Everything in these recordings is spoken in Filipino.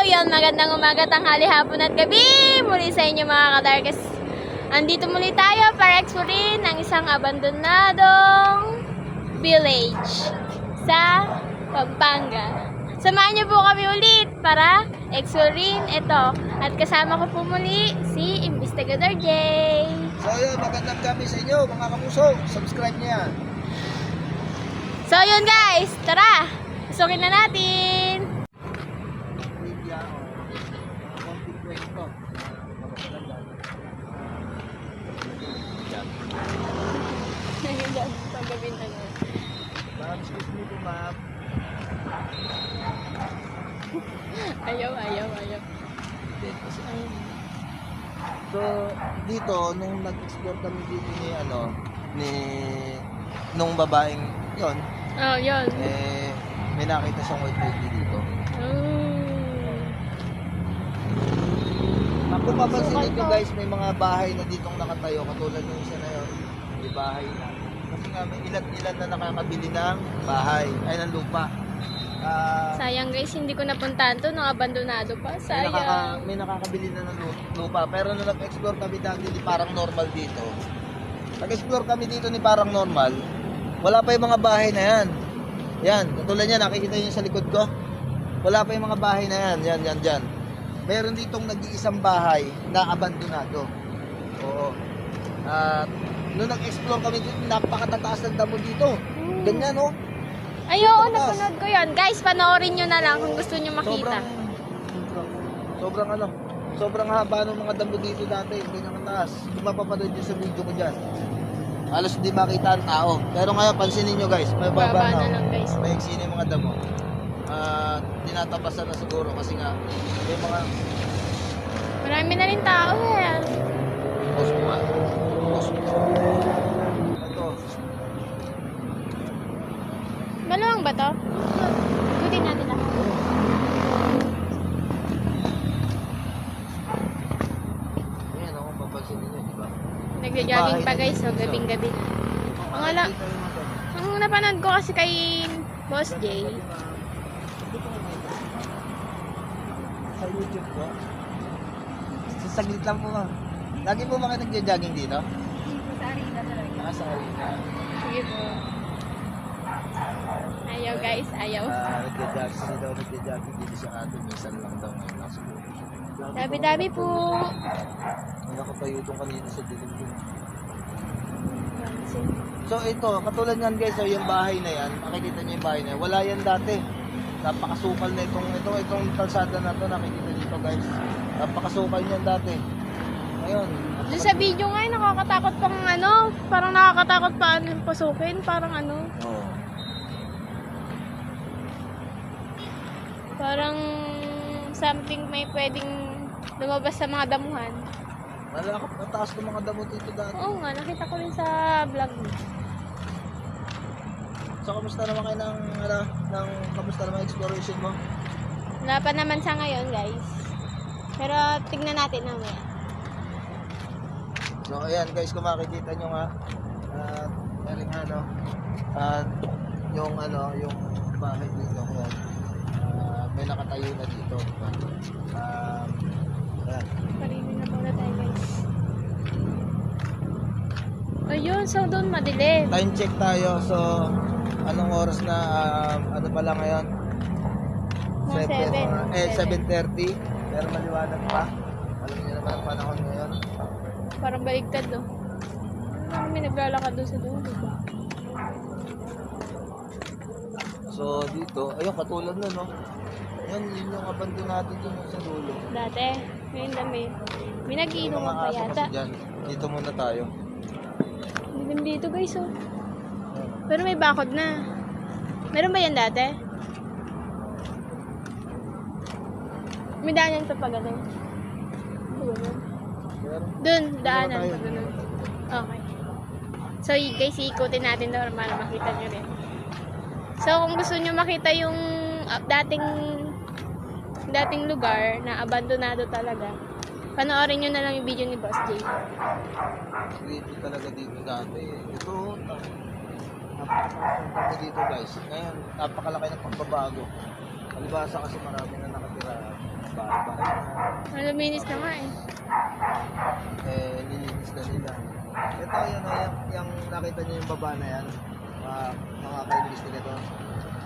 yan, magandang umaga, tanghali, hapon at gabi. Muli sa inyo mga kadarkas. Andito muli tayo para explorin ang isang abandonadong village sa Pampanga. Samahan niyo po kami ulit para explorin ito. At kasama ko po muli si Investigador Jay. So yun, magandang gabi sa inyo mga kapuso. Subscribe niyo yan. So yun guys, tara! Pasukin na natin! Media o konting kwento. Pagabin na nun. Ma'am, excuse me po ma'am. Ayaw. So dito, nung nag-explore kami dito nung babaeng yon, Oh, yun. may nakita siyang white lady dito. Kung papansin niyo guys, may mga bahay na ditong nakatayo, katulad ng isa na yun, may bahay na. Kasi nga may ilan na nakakabili ng bahay, ay ng lupa. Sayang guys, hindi ko napuntahan to, nung abandonado pa. Sayang. May nakakabili na ng lupa, pero nung nag-explore kami dati ni Parang Normal dito, nag-explore kami dito ni Parang Normal, wala pa yung mga bahay na yan. Yan, katulad yan, nakikita niyo sa likod ko. Wala pa yung mga bahay na yan, yan. Meron ditong nag-iisang bahay na abandonado. Oo. Nung nag-explore kami dito, napakatataas ng damo dito. Ganyan, no? Ayun, napanood ko yun. Guys, panoorin nyo na lang kung gusto nyo makita. Sobrang haba ng mga damo dito dati. Ganyan kataas. Kung mapapanood nyo sa video ko dyan, halos hindi makita ang tao. Pero ngayon, pansinin nyo guys, may baba na na. lang guys. May eksina yung mga damo. Tinatapasan na siguro kasi nga may mga Marami na rin tao eh. post mo nga. Ito. Malamang ba to? Ikutin natin lang. Ayan ako, papansinin nyo, di ba? Nagja-jogging pa guys, so gabing-gabi. Ang napanood ko kasi kay Boss Jay. Sa YouTube ko. Saglit lang po ba? Lagi po ba kayo nagja-jogging dito? Sa Arena talaga. Sa Arena. Sige po. Ayaw guys, ayaw. Nagja-jogging dito sa atin. Minsan lang daw ngayon lang siguro. Dami-dami po. Nakatayo itong kanina sa dilim din. So ito, katulad niyan guys, so yung bahay na yan, makikita niyo yung bahay na yan, wala yan dati. Napakasukal na itong kalsada na to, nakikita dito guys. Napakasukal niyan dati. Ngayon. Doon sa video nga, nakakatakot pang parang nakakatakot pa pasukin, parang Oo. parang something may pwedeng lumabas sa mga damuhan. Malakap, mataas ng mga damo dito dati. Oo nga, nakita ko rin sa vlog mo. So, kamusta naman kayo kamusta naman exploration mo? Wala pa naman sa ngayon, guys. Pero tignan natin mamaya. So, ayan guys, kung makikita nyo nga, yung bahay dito, ayan. May nakatayo na dito. Ayan. Parinig na muna tayo, guys. Ayun, so doon madilim. Time check tayo, so, anong oras na, ano pala ngayon? Mga 7:30, pero maliwanag pa. Alam niyo naman ang panahon ngayon. Parang baligtad, no? May naglalakad doon sa dulo, diba? So, dito, ayun, katulad na, no? Yan, yun yung abandonado dun sa dulo. Dati, ngayon dami. May nag-iinuman pa Aso yata. kasi dyan. Dito muna tayo. Dilim dito, guys, oh. Pero may bakod na. Meron ba yan dati? May daanan pa pa ganun. Doon, daanan pa ganun. Okay. So, guys, iikutin natin doon para makita nyo rin. So, kung gusto nyo makita yung dating lugar na abandonado talaga, panoorin nyo na lang yung video ni Boss Jay. Dito talaga dito dati. Ito, napakasang dito guys. Ngayon, napakalaki ng pagbabago. Alibasa kasi marami na nakatira. Luminis na nga eh. Nilinis na nila. Ito yun, yung nakita niyo yung baba na yan, mga ka-investigator.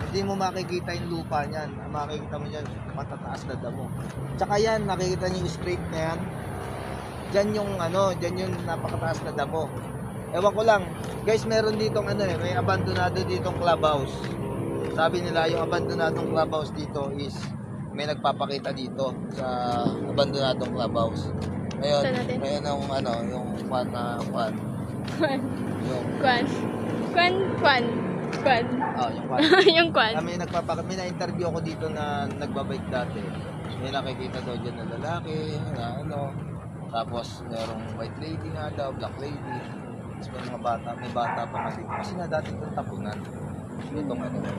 Hindi mo makikita yung lupa niyan. Ang makikita mo yan, matataas na damo. Tsaka yan, nakikita niyo yung straight na yan. Diyan yung napakataas na damo. Ewan ko lang, guys, meron ditong may abandonado ditong clubhouse. Sabi nila yung abandonadong clubhouse dito is may nagpapakita dito sa abandonadong clubhouse. Ngayon, Saan natin? ngayon yung Kwan. Yung Kwan. yung Kwan. Yung kwan. May na-interview ako dito na nagbabike dati. May nakikita daw dyan na lalaki, na tapos merong white lady nga daw, black lady. Tapos may bata pa nga dito. Kasi nga dati itong tapunan. Itong ano ba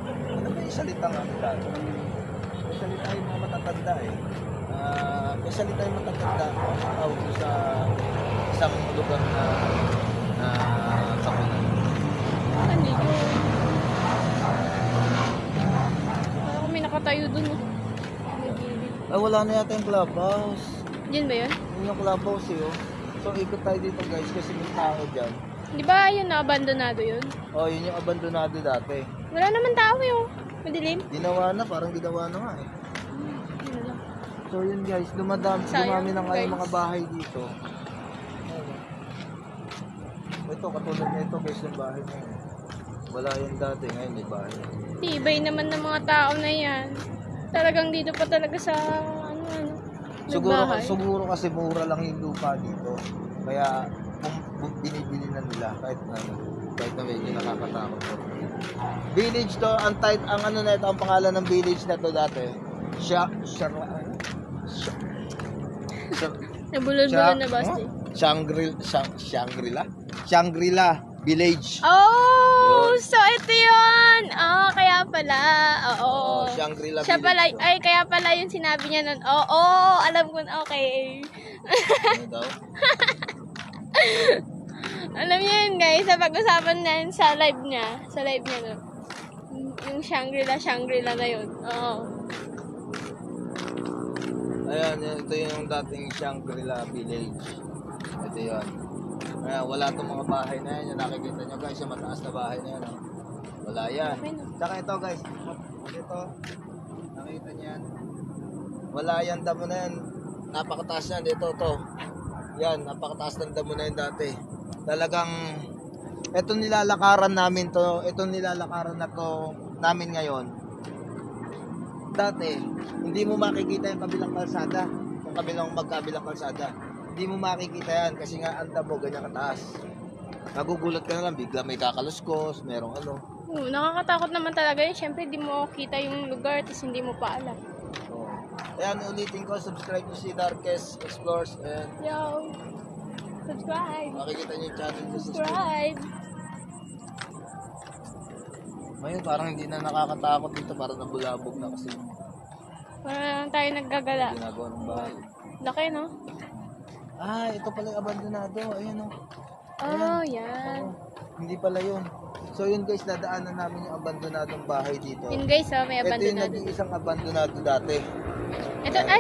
yung salita nga dati? May salita yung mga matatanda eh. May salita yung matatanda tawag sa isang lugar na tapunan. Ano yun? Parang may nakatayo dun. Ay, wala na yata yung clubhouse. Diyan ba yun? Yun yung clubhouse eh. So ikot tayo dito guys kasi may tao dyan. Di ba yun na abandonado yun? Oh, yun yung abandonado dati. Wala naman tao yun. Madilim. Ginawa na, parang ginawa na nga eh. Yun lang. So yun guys, dumami Sayang, na nga yung guys. mga bahay dito. Ito, katulad na ito guys, yung bahay na yun. Wala yung dati, ngayon may bahay. Tibay naman ng mga tao na yan. Talagang dito pa talaga sa nagbahay. Siguro kasi mura lang yung lupa dito. Kaya binibili na nila kahit na medyo nakakatakot to. Village to, ang pangalan ng village na to dati. Nabulol-bulol na basti. Shangri-La Village. Oh, so ito yun. Oh, kaya pala. Oo. Shangri-La Siya Village. pala, to. ay kaya pala yung sinabi niya nun. Oo, alam ko na, okay. Ano daw? Alam niyo yun guys, sa pag-usapan na yun sa live niya. Sa live niya no. Yung Shangri-La na yun. Oo. Ayan, ito yung dating Shangri-La Village. Ito yun. Kaya wala itong mga bahay na yan. Yung nakikita nyo guys, yung mataas na bahay na yan. Oh. Wala yan. Okay, no? Tsaka ito guys, ito, nakita nyo yan. Wala yan, damo na yan. Napakataas yan, ito, to. Yan, napakataas ng damo na yan dati. Talagang, itong nilalakaran namin to, itong nilalakaran na to namin ngayon. Dati, hindi mo makikita yung kabilang kalsada. Yung magkabilang kalsada. Hindi mo makikita yan kasi nga ang damo ganyan kataas. Nagugulat ka na lang, bigla may kakaluskos, merong ano. Oo, nakakatakot naman talaga yun. Siyempre, di mo kita yung lugar, tapos hindi mo pa alam. So, ayan, ulitin ko, subscribe nyo si Darkest Explores and Yo! Subscribe! makikita nyo yung channel ko sa screen. Subscribe! Ngayon, parang hindi na nakakatakot dito, parang nabulabog na kasi Parang tayo naggagala. ginagawa ng bahay. Laki, no? Ah, ito pala yung abandonado, ayun o. Oh, yan. Hindi pala yun. So yun guys, dadaanan namin yung abandonadong bahay dito. Yun guys, oh, may Ito yung abandonado. nag-iisang abandonado dati.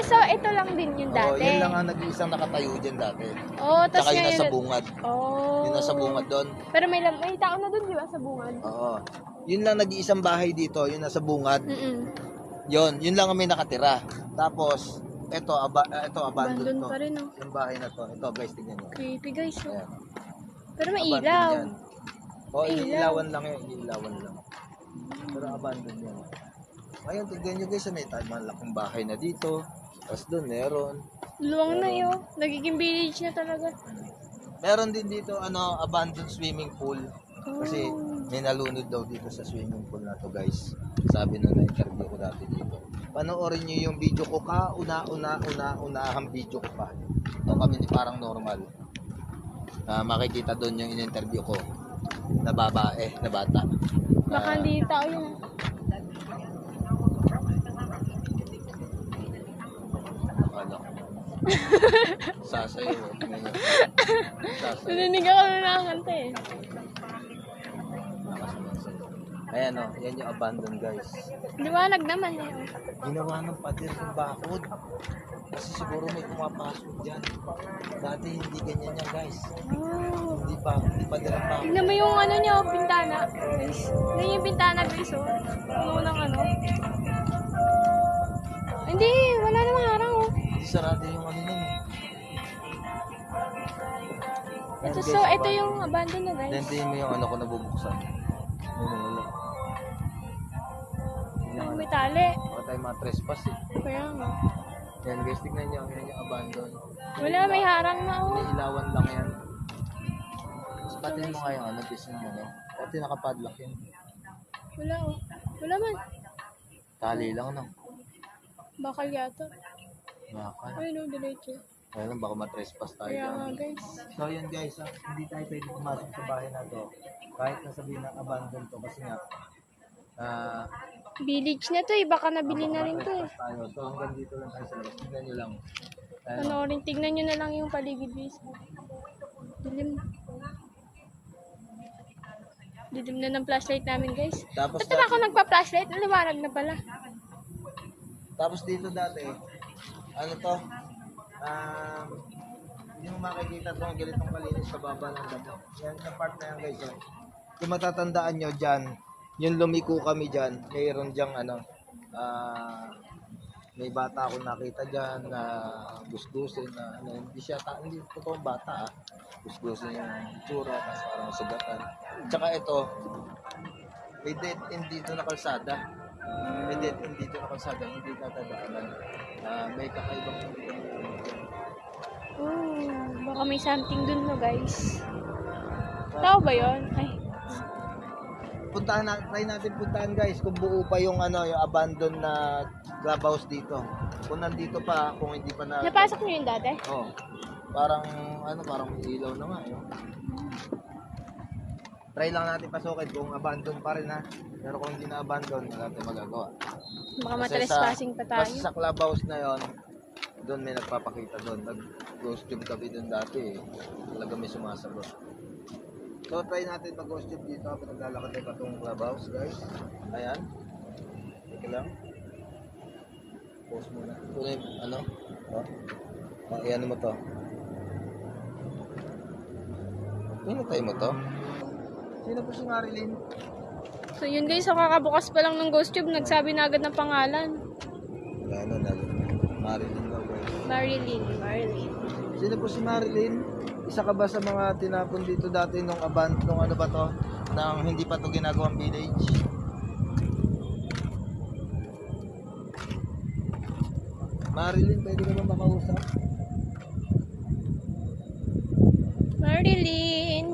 So ito lang din yung Oo, dati. yun lang ang nag-iisang nakatayo dyan dati. Oh, tapos Tsaka yung ngayon. nasa bungad. Oh. Yung nasa bungad doon. Pero may tao na doon, di ba, sa bungad? Oo. Yun lang nag-iisang bahay dito, yung nasa bungad. Yun lang ang may nakatira. Tapos, ito abandoned Abandon to. pa rin, oh. Yung bahay na to. Ito guys, tingnan nyo. Creepy guys, oh. Ayan. Pero may Abandoned ilaw. yan. Oo, May iniilawan lang yun. Iniilawan lang. Pero abandoned yan. Ngayon, tignan nyo guys, may malaking bahay na dito. Tapos doon, meron. Luwang na yun. Nagiging village na talaga. Meron din dito, abandoned swimming pool. Kasi Oh. may nalunod daw dito sa swimming pool na to guys. Sabi nung na-interview ko dati dito. Panoorin nyo yung video ko unahang video ko pa. Ito kami ni Parang Normal. Makikita doon yung in-interview ko na babae, na bata. Baka hindi tao yun. Ano? Sasayaw. Sasayaw. Naninig ako na nakakanta eh. Ayan o, yan yung abandon guys. Liwanag naman eh. Ginawa ng pader yung bakod. Kasi siguro may pumapasok dyan. Dati hindi ganyan yan guys. Oh. Hindi pa nila bakod. Tignan mo yung ano niya, oh, bintana. Guys. Ganyan yung bintana guys, oh. Ano ng ano. Hindi, wala namang harang, oh. Hindi sarado yung ano nun. Ito, Ayan, so, guys, ito yung abandon na guys. Nandiyan mo yung ano ko nabubuksan. Wala. Ay, may tali. Baka tayo mga trespass eh. Kaya nga. Yan guys, tignan nyo. Yan yung abandon. Wala, may harang na, oh. May ilawan lang yan. Tapos pati mo nga yung ano, gising mo, no? Pati nakapadlock yun. Wala, oh. Wala man. Tali lang, no? Bakal yata. Bakal. Ay, no, diretso. Ayun, baka matrespass tayo Kaya nga, dyan. guys. So yan guys, hindi tayo pwede pumasok sa bahay na to. Kahit na sabihin ng abandon to kasi nga Village na to, eh. Baka nabili na rin to, eh. matrespass tayo. So hanggang dito lang tayo sa labas. Tignan nyo lang. Ayun, Panoorin, tignan nyo na lang yung paligid, guys. Dilim. Dilim na ng flashlight namin, guys. Tapos, Ba't naman ako nagpa-flashlight? Liwanag na pala. tapos dito dati, ano to? Hindi mo makikita to ang ganitong kalinis sa baba ng damo. Yan yung part na yan guys. Oh. Kung matatandaan nyo dyan, yung lumiko kami dyan, mayroon dyang ano, may bata akong nakita dyan na gusgusin na ano, hindi totoong bata gusgusin yung tsura, mas parang sugatan. Tsaka ito, may dead end dito na kalsada. May dead end dito na kalsada, hindi tatadaanan. May kakaibang Oh, baka may something dun, no, guys. Tao ba yun? Ay, try natin puntahan guys kung buo pa yung ano, yung abandoned na clubhouse dito. Kung nandito pa, kung hindi pa na napasok nyo yun dati? oh. Parang may ilaw na nga, eh. Try lang natin pasukin kung abandoned pa rin ha. Pero kung hindi na abandoned, wala tayong magagawa. Baka matrespassing pa tayo. Kasi sa clubhouse na yon, doon may nagpapakita doon. Nag-ghost tube kami doon dati, eh. Talaga may sumasagot. So try natin mag-ghost tube dito kapag naglalakad tayo patungong clubhouse guys. Ayan. Teka lang. Pause muna. Ito na yung ano. Ayan mo to. Pinatay mo to. Sino po si Marilyn? So yun guys, so kakabukas pa lang ng ghost tube, nagsabi na agad ng pangalan. Wala na. Marilyn daw guys. Marilyn. Sino po si Marilyn? Isa ka ba sa mga tinapon dito dati nung ano ba to? Nang hindi pa to ginagawang village? Marilyn, pwede ka ba makausap? Marilyn.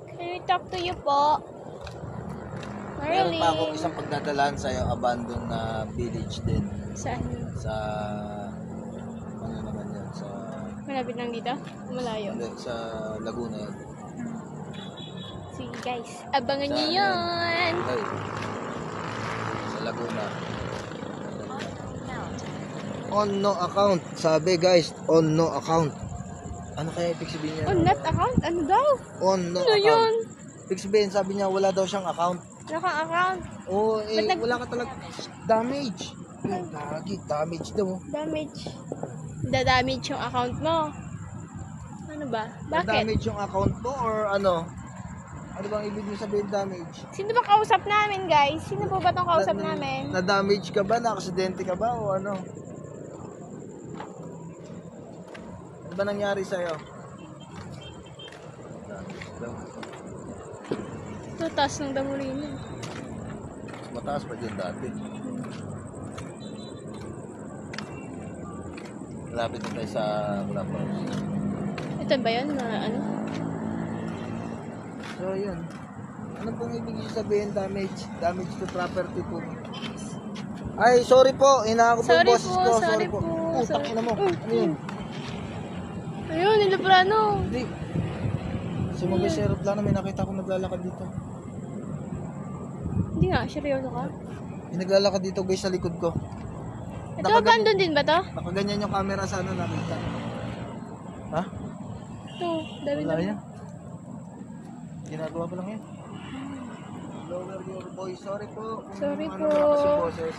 Can we talk to you po? Meron pa akong Marilyn. isang pagdadalaan sa'yo, abandoned na village din. Saan? Sa, ano naman yan, sa, Malapit lang dito? Malayo. hindi, sa Laguna yan. Sige guys, abangan Sa niyo ano yun. Ay, sa Laguna. On no account. Sabi guys, on no account. Ano kaya ibig sabihin niya? Oh, not account? Ano daw? On no Ano account. yun? Ibig sabihin, sabi niya wala daw siyang account. Wala kang account. Oo, Ba't nag- wala ka talaga. Damage. Lagi, damage daw. Damage. Da-damage yung account mo. Ano ba? Bakit? Damage yung account mo or ano? Ano bang ibig niyo sabihin damage? Sino ba kausap namin, guys? Sino po ba itong kausap namin? Na-damage ka ba? Na-aksidente ka ba? O ano? Ano ba nangyari sa'yo? Ito, taas ng damulino. Mataas pa din dati. Malapit na tayo sa clubhouse. Ito ba yun? Na, ano? So, yun. Ano pong ibig niyo sabihin damage? Damage to property po. Ay, sorry po. Ina ako po yung Sorry boses po, ko. sorry po. Putang ina mo. Ano yun? Ayun, nilabrano. Hindi. Sumabay sa aeroplano. May nakita ko naglalakad dito. Hindi nga, seryoso ka? May naglalakad dito guys sa likod ko. Ito, abandon din ba to? Nakaganyan yung camera sa ano nakita. Ha? Ito, dami Wala na. yan. Ginagawa ko lang yan. Lower your voice. Sorry po. Kung Sorry ano, po. malakas yung boses.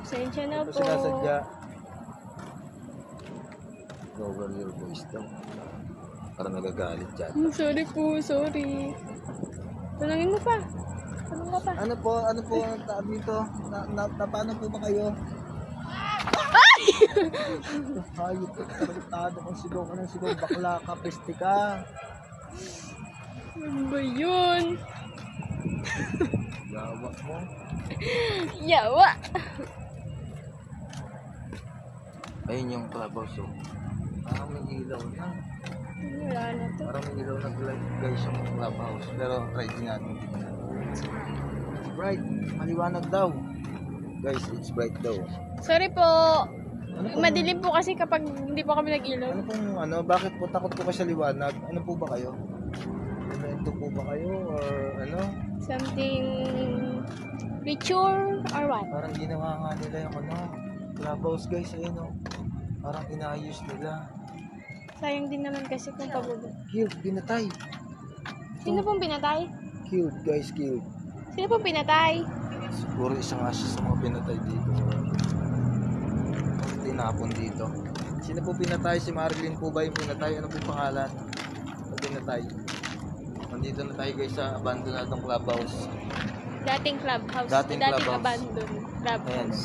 Pasensya na Ito po. sinasadya. Lower your voice daw. Para nagagalit dyan. Sorry po, sorry. Tanungin mo pa. Tanong ka pa. Ano po ang tabi dito? Paano po ba kayo? Hayop ka, tarantado kung sigaw ka ng sigaw, bakla ka, peste ka. Ano ba yun? Yawa mo. Yawa! Ayun yung clubhouse, oh. Parang may ilaw na. Wala na to. Parang may ilaw na guys yung clubhouse. Pero try din natin tingnan. It's bright. Maliwanag daw. Guys, it's bright daw. Sorry po. Ano po? Madilim po kasi kapag hindi po kami nag-ilaw. Ano pong bakit po takot po kayo sa liwanag? Ano po ba kayo? Ito po ba kayo or ano? Something ritual or what? Parang ginawa nga nila yung clubhouse guys, ayun oh. Parang inaayos nila. Sayang din naman kasi kung pabubo. Killed, pinatay. Sino pong pinatay? Killed guys, killed. Sino pong pinatay? Siguro isa nga siya sa mga pinatay dito. Tinapon dito. Sino po pinatay? Si Marilyn po ba yung pinatay? Ano po pangalan? Ano pinatay? Nandito na tayo guys sa abandonadong clubhouse. Dating clubhouse. Dating clubhouse. abandoned Ayan. clubhouse.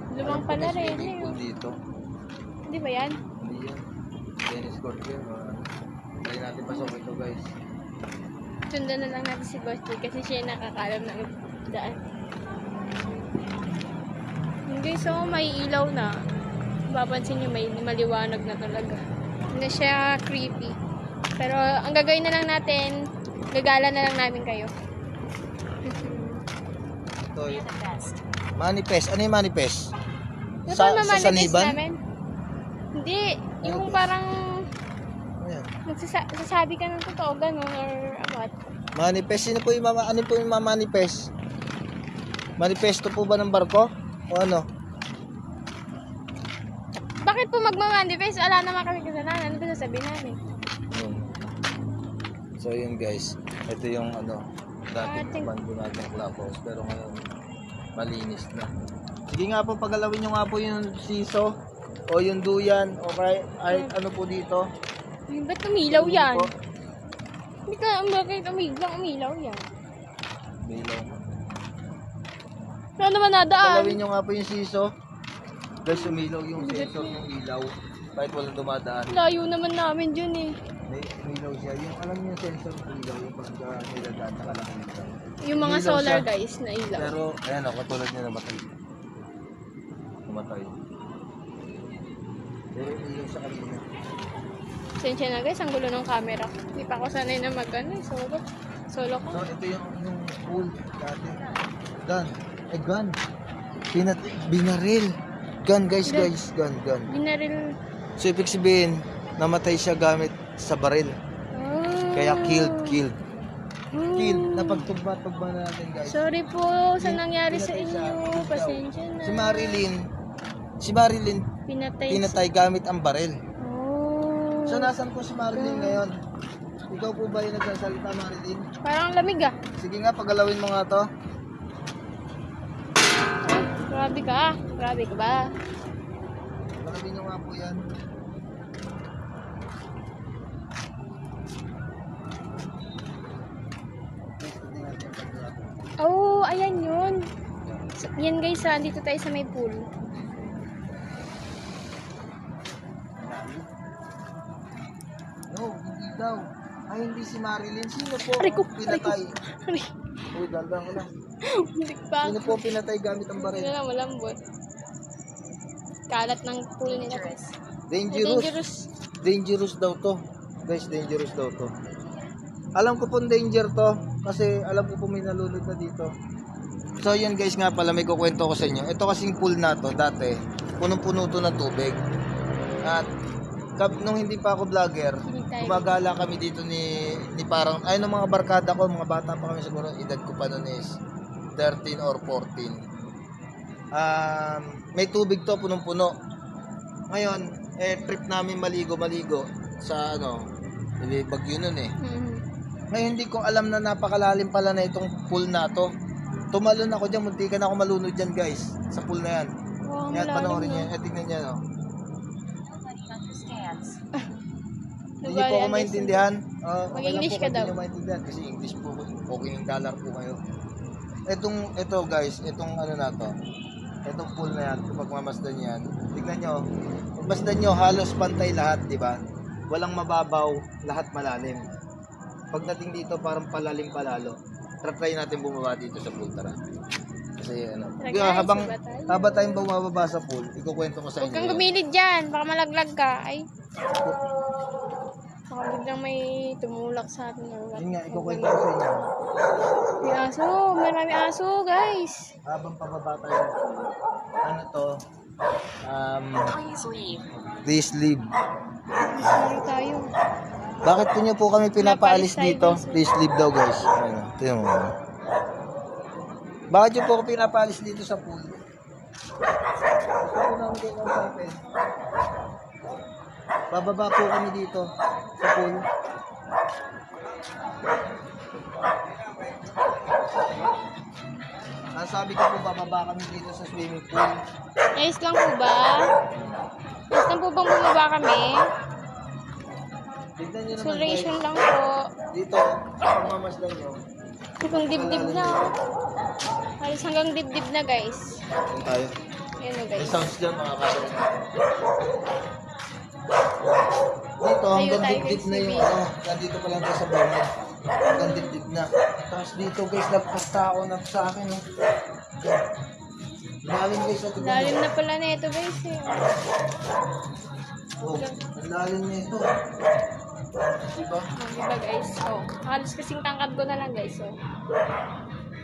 Alam Lumang po, pala may rin. swimming pool dito. Hindi ba yan? Hindi yan. Tennis court yan. Try natin pasok ito guys. Sundan na lang natin si Boss Jay kasi siya yung nakakalam ng daan. Hindi, so may ilaw na. Papansin nyo, may maliwanag na talaga. Hindi siya creepy. Pero ang gagawin na lang natin, gagala na lang namin kayo. Ito yung manifest. Ano yung manifest? Ano Sa pa mamanifest Saniban? namin? Hindi, yung parang Ayan. nagsasabi ka ng totoo, ganun, or what? Manifest. Ano po yung manifest? Manifesto po ba ng barko? O ano? Bakit po magmamanifest? Wala naman kami kasalanan. Ano ba sasabihin namin? Yun. So yun guys. Ito yung dating abandonadong clubhouse. Pero ngayon, malinis na. Sige nga po, pagalawin nyo nga po yung siso o yung duyan o kahit ano po dito. Ay, ba't umilaw yan? Po. Hindi ka, bakit umilaw yan? Bilaw. Wala naman nadaan. Pagalawin nyo nga po yung siso. Guys, umilaw yung sensor ng ilaw. Kahit walang dumadaan. Layo naman namin dyan eh. May umilaw siya. Yung alam niyo yung sensor ng ilaw. Yung pagka nilagaan na kalakita. Yung mga Umilaw solar siya. guys na ilaw. Pero, ayan o, katulad niya namatay. Namatay. Pero umilaw sa kanina. Sensya na guys, ang gulo ng camera. Hindi pa ako sanay na solo ko. So, ito yung pool dati. Gun. Gun. Binaril. Gun guys, gun. Binaril. So, ibig sabihin, namatay siya gamit sa baril. Oh. Kaya killed. Oh. Killed. Napagtugba-tugba na natin guys. Sorry po sa nangyari sa Pinatay siya. inyo. Pasensya na. Si Marilyn, pinatay gamit ang baril. Oh. So, nasan po si Marilyn ngayon? Ikaw po ba yung nagsasalita, Marilyn? Parang lamig ah. Sige nga, pagalawin mo nga to. Grabe ka. Grabe ka ba? Pagalawin nyo nga po yan. Oh, ayan yun. Yan guys, dito tayo sa may pool. No, hindi daw. Ay, hindi si Marilyn. Sino po Aray ko, ang pinatay? Aray, Uy, dandang ko lang. muntik pa. Sino po ang pinatay gamit ang baril? Wala, malambot. Kalat ng pool nila guys. Dangerous. Dangerous daw to. Guys, dangerous daw to. Alam ko pong danger to kasi alam ko po may nalunod na dito. So yun guys nga pala, may kukwento ko sa inyo. Ito kasing pool na to dati, punong-puno to ng tubig. At nung hindi pa ako vlogger, gumagala kami dito ni parang, ay ng mga barkada ko, mga bata pa kami siguro, edad ko pa noon is 13 or 14. May tubig to, punong-puno. Ngayon, trip namin maligo sa bagyo nun eh. Ngayon hindi ko alam na napakalalim pala na itong pool na to. Tumalon ako dyan, munti ka na ako malunod dyan guys, sa pool na yan. Wow, Yan, panoorin malalim, nyo, tingnan nyo, no? no? Hindi po ako maintindihan. Mag-English ka daw. Hindi nyo maintindihan kasi English po. Okay yung dollar po kayo. Ito guys, itong ano na to. Itong pool na yan, kapag mamasdan nyo yan. Tignan nyo, masdan nyo, halos pantay lahat, di ba? Walang mababaw, lahat malalim. Pagdating dito, parang palalim palalo. Try natin bumaba dito sa pool, tara. Kasi ano, Tara, di ba, guys, habang baba tayo. tayong bumababa sa pool, ikukwento ko sa Huwag inyo. kang yun. gumilid dyan, baka malaglag ka. Ay, baka biglang may tumulak sa atin or what. Yun nga, ikukwento ko sa inyo. May aso, marami aso guys. Habang pababa tayo, ano to, please leave. Sorry tayo. Bakit po niyo po kami pinapaalis Pinapaalis tayo dito? dito. Please leave daw guys. Ayun, tingnan mo. Bakit niyo po ako pinapaalis dito sa pool? Gusto ko namin kayo kausapin. Bababa po kami dito sa pool. Ang sabi ko po, bababa kami dito sa swimming pool. Ayos lang po ba? Ayos lang po bang bumaba kami? Tignan niyo naman guys. Exploration lang po. Dito, kung mamasdan nyo. Hanggang dibdib na. Halos hanggang dibdib na guys. Ayan tayo. Yan o May guys. sounds dyan mga kapatid. Dito, hanggang tayo, dibdib guys, na yung baby. ano. Nandito pa lang tayo sa bawah. Hanggang dibdib na. Tapos dito guys, nagpas tao na sa akin. Oh. Lalim guys. At Lalim na pala na ito guys eh. Oh, ang lalim na ito. Diba? Diba guys? Oh, halos kasing tangkad ko na lang guys. Oh.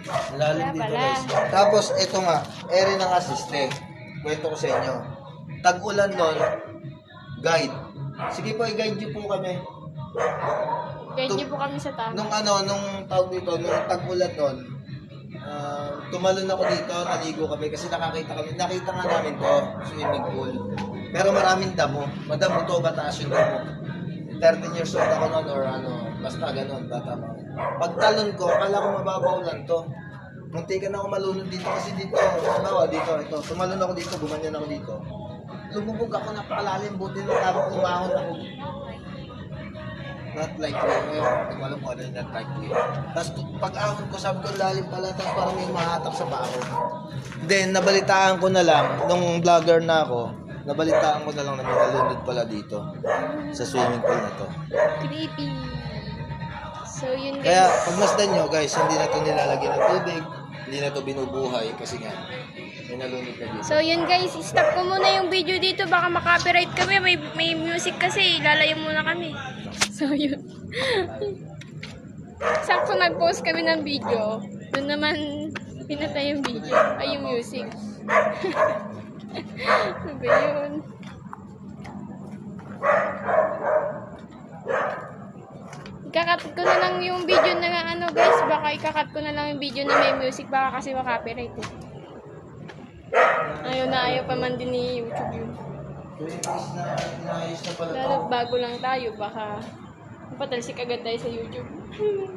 Ang lalim Kaya dito pala. guys. Tapos ito nga, area ng assiste. Kwento ko sa inyo. Tag-ulan nun, guide. Sige po, i-guide niyo po kami. Guide niyo po kami sa tama. Nung tawag dito, nung tag-ulan nun, tumalon ako dito, naligo kami kasi nakita nga namin to, swimming pool. Pero maraming damo. Madamo to, bataas yung damo. 13 years old ako noon or ano, basta ganun, bata mo. Pagtalon ko, akala ko mababaw lang to. Muntikan ako malunod dito kasi dito, ano, dito, ito. Tumalon ako dito, gumanyan ako dito. Lumubog ako, napakalalim, buti na tama umahon ako. Not like you, hindi ko alam kung ano yung not like you. Tapos pag-ahon ko, sabi ko lalim pala, tapos parang may mahatak sa paa ko. Then, nabalitaan ko na lang, nung vlogger na ako, nabalitaan ko na lang na may nalunod pala dito sa swimming pool na to. Creepy. So yun guys. Kaya pag masdan nyo guys, hindi na to nilalagyan ng tubig, hindi na to binubuhay kasi nga may nalunod na dito. So yun guys, stop ko muna yung video dito, baka makopyright kami, may music kasi, lalayo muna kami. So yun. Sakto nag-post kami ng video, doon naman pinatay yung video, ay yung music. Ano ba yun? Ikakat ko na lang yung video na ano guys, baka ikakat ko na lang yung video na may music, baka kasi makopyright eh. Ayaw pa man din ni YouTube yun. Inayos na pala to. Lalo bago lang tayo, baka mapatalsik agad tayo sa YouTube.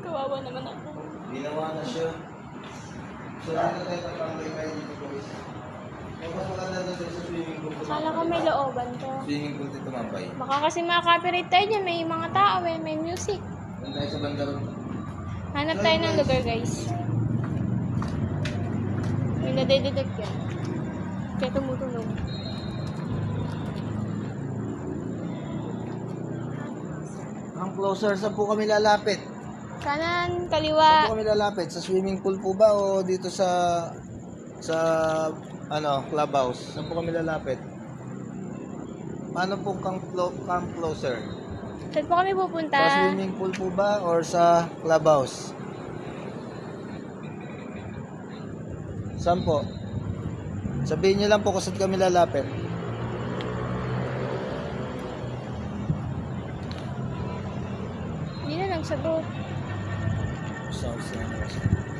Kawawa naman ako. Ginawa na siya. So dito tayo tatambay kayo dito guys. Yung mas maganda doon sa swimming pool. Kala ko may looban to. Swimming pool dito mambay. Baka kasi makopyright tayo dyan, may mga tao eh, may music. Doon tayo sa banda ron. Hanap tayo ng lugar guys. May nadedetect yan. Kaya tumutunog. Ang closer, saan po kami lalapit? Kanan, Saan kaliwa. po kami lalapit? Sa swimming pool po ba o dito sa ano, clubhouse? Saan po kami lalapit? Paano po come closer? Saan po kami pupunta? Sa swimming pool po ba or sa clubhouse? Saan po? Sabihin niyo lang po kung saan kami lalapit. Hindi na nagsagot.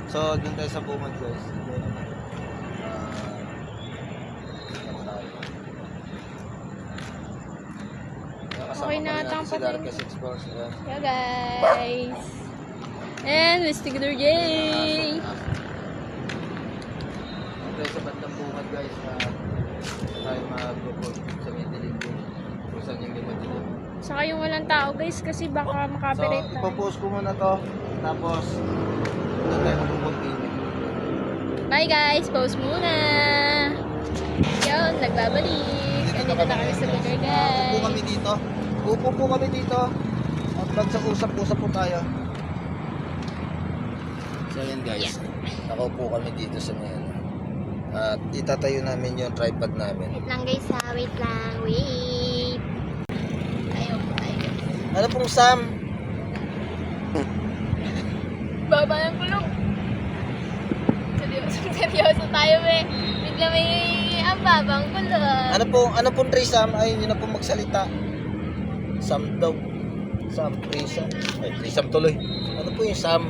So, dun tayo sa bumad guys. Okay na ata ang si patay. Darkest Explores. Yeah guys. And Investigator J. Okay, sa bandang bungad guys, tayo mag-report sa may dilim-dim. Kung saan yung dilim-dim. Saka yung walang tao guys kasi baka So, makapirate tayo. ipopost ko muna to. Tapos, doon tayo mag-continue. Bye guys, pause muna. Yun, nagbabalik. Andito na kami sa lugar Upo guys. kami dito. Upo po kami dito. At magsag-usap-usap po tayo. So yan guys. Nakaupo kami dito sa may ano. At itatayo namin yung tripod namin. Wait lang guys ha, wait lang, wait. Tayo po tayo guys. Ano pong Sam? Baba ng kulong. Seryoso tayo eh. Bigla may ang babang kulong. Ano pong Trey Sam? Ayun yun na pong magsalita. Sam daw. Sam, Trey Sam. Ay, Trey Sam tuloy. Ano po yung Sam?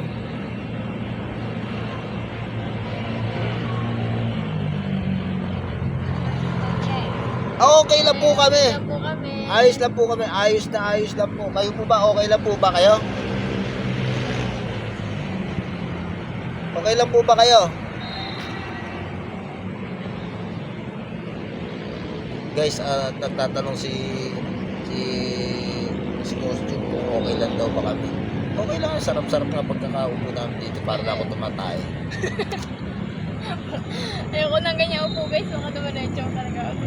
Okay lang po kami. Ayos lang po kami. Ayos lang po kami. Ayos lang po. Kayo po ba? Okay lang po ba kayo? Okay lang po ba kayo? Guys, nagtatanong si costume kung okay lang daw ba kami. Okay lang. Sarap-sarap nga pagkakaupo namin dito para na ako tumatay. Ayoko nang ganyan upo guys. Baka naman na-choke talaga ako.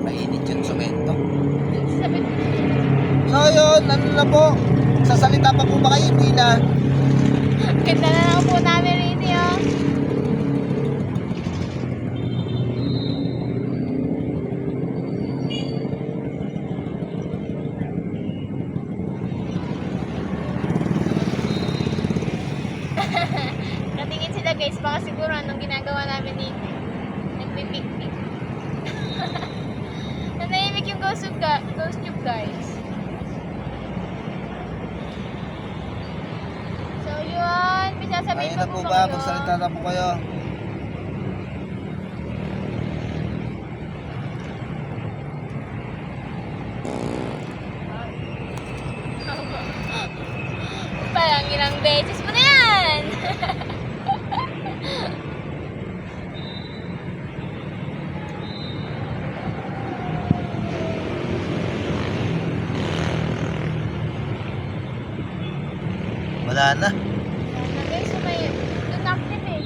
Mainit yung semento. Sabi ko, So yun, ano na po? Sasalita pa po ba kayo? Hindi na. ganda na lang po namin rin yun. Natingin sila guys, baka siguro anong ginagawa namin dito. Nagpipiknik. Nanahimik yung ghost tube guys. So yun, pinasabihin Ayun na po ba? Magsalita na po kayo. Parang ilang beses mo na yan. Wala na. Wala na guys, may doon active eh.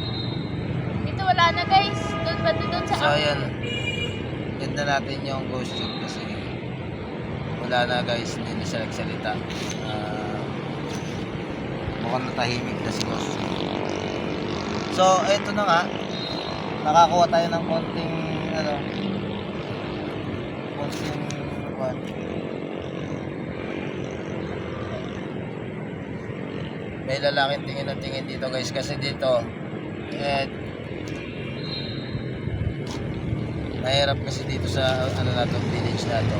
Dito wala na guys. Doon ba doon sa So ayan. End na natin yung ghost tube kasi wala na guys. Hindi na siya nagsalita. Mukhang natahimik na si ghost tube. So eto na nga. Nakakuha tayo ng konting what? May lalaking tingin ng tingin dito guys kasi dito mahirap kasi dito sa na to, village na to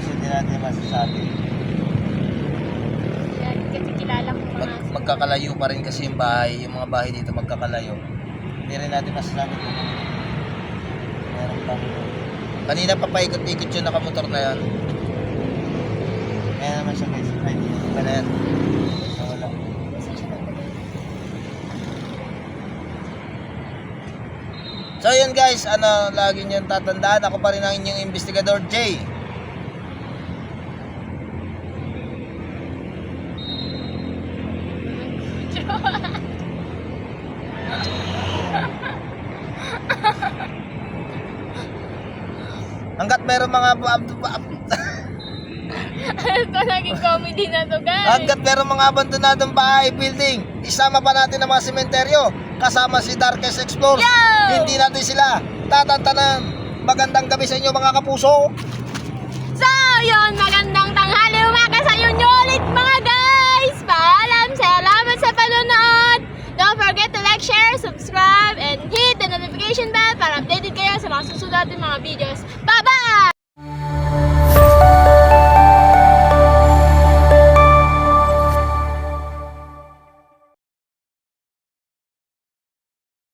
kasi hindi natin masasabi kasi kilala ko mga magkakalayo pa rin kasi yung mga bahay dito magkakalayo, hindi rin natin masasabi kung meron pang kanina pa paikot-ikot yung nakamotor na yan. Kaya naman siya guys, ay hindi ba na yan. Wala. So yun guys, lagi nyo tatandaan, ako pa rin ang inyong Investigador J. Hanggat meron mga ito naging comedy na to guys. hanggat meron mga abandonadong bahay, building, isama pa natin ang mga sementeryo kasama si Darkest Explorers. Yo! Hindi natin sila tatantanan. Magandang gabi sa inyo mga kapuso. So yun, magandang tanghali umaga sa inyo ulit mga guys. Paalam, salamat sa panonood. Don't forget to like, share, subscribe, and hit the notification bell para updated kayo sa mga susunod natin mga videos.